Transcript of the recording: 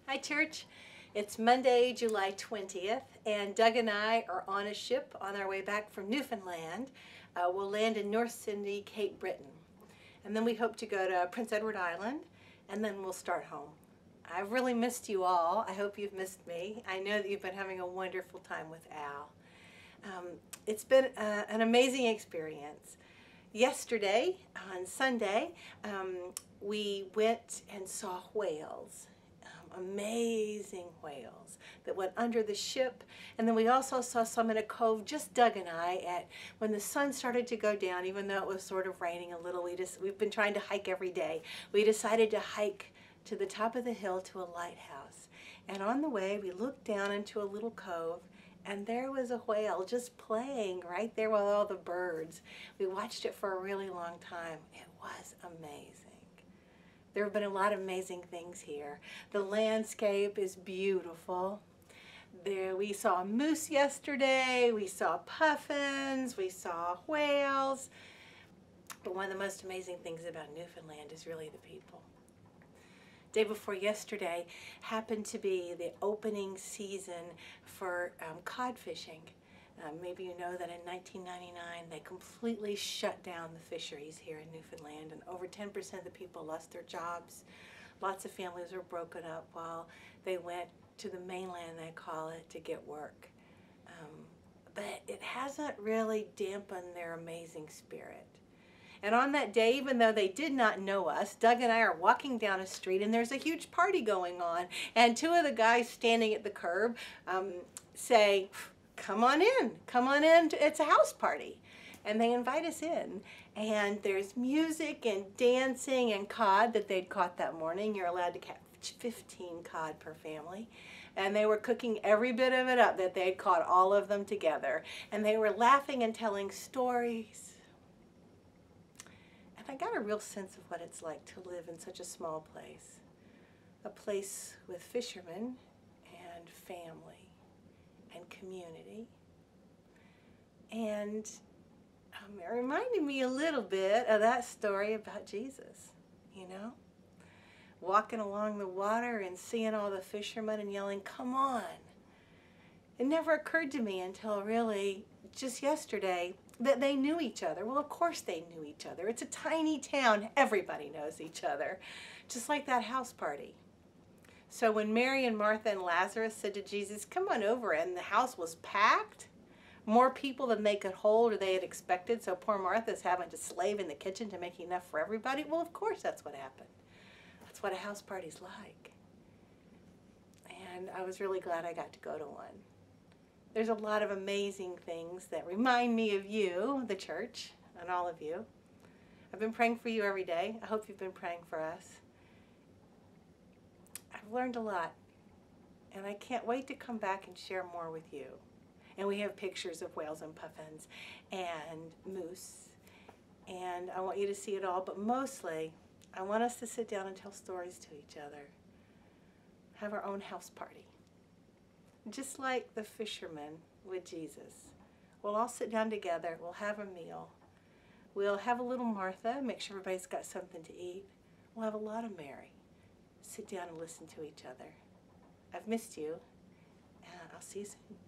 Hi, church. It's Monday, July 20th, and Doug and I are on a ship on our way back from Newfoundland. We'll land in North Sydney, Cape Breton, and then we hope to go to Prince Edward Island, and then we'll start home. I've really missed you all. I hope you've missed me. I know that you've been having a wonderful time with Al. It's been an amazing experience. Yesterday, on Sunday, we went and saw whales. Amazing whales that went under the ship, and then we also saw some in a cove, just Doug and I, when the sun started to go down, even though it was sort of raining a little. We've been trying to hike every day. We decided to hike to the top of the hill to a lighthouse, and on the way we looked down into a little cove, and there was a whale just playing right there with all the birds. We watched it for a really long time. It was amazing. There have been a lot of amazing things here. The landscape is beautiful. We saw moose yesterday, we saw puffins, we saw whales. But one of the most amazing things about Newfoundland is really the people. Day before yesterday happened to be the opening season for cod fishing. Maybe you know that in 1999 they completely shut down the fisheries here in Newfoundland, and over 10% of the people lost their jobs. Lots of families were broken up while they went to the mainland, they call it, to get work. But it hasn't really dampened their amazing spirit. And on that day, even though they did not know us, Doug and I are walking down a street and there's a huge party going on, and two of the guys standing at the curb say, come on in, it's a house party. And they invite us in, and there's music and dancing and cod that they'd caught that morning. You're allowed to catch 15 cod per family. And they were cooking every bit of it up that they'd caught, all of them together. And they were laughing and telling stories. And I got a real sense of what it's like to live in such a small place. A place with fishermen and family and community. And it reminded me a little bit of that story about Jesus, you know? Walking along the water and seeing all the fishermen and yelling, come on. It never occurred to me until really just yesterday that they knew each other. Well, of course they knew each other. It's a tiny town. Everybody knows each other. Just like that house party. So when Mary and Martha and Lazarus said to Jesus, come on over, and the house was packed, more people than they could hold or they had expected, so poor Martha's having to slave in the kitchen to make enough for everybody. Well, of course that's what happened. That's what a house party's like. And I was really glad I got to go to one. There's a lot of amazing things that remind me of you, the church, and all of you. I've been praying for you every day. I hope you've been praying for us. I've learned a lot, and I can't wait to come back and share more with you. And we have pictures of whales and puffins and moose, and I want you to see it all, but mostly I want us to sit down and tell stories to each other, have our own house party, just like the fishermen with Jesus. We'll all sit down together, we'll have a meal, we'll have a little Martha, make sure everybody's got something to eat, we'll have a lot of Mary. Sit down and listen to each other. I've missed you, and I'll see you soon.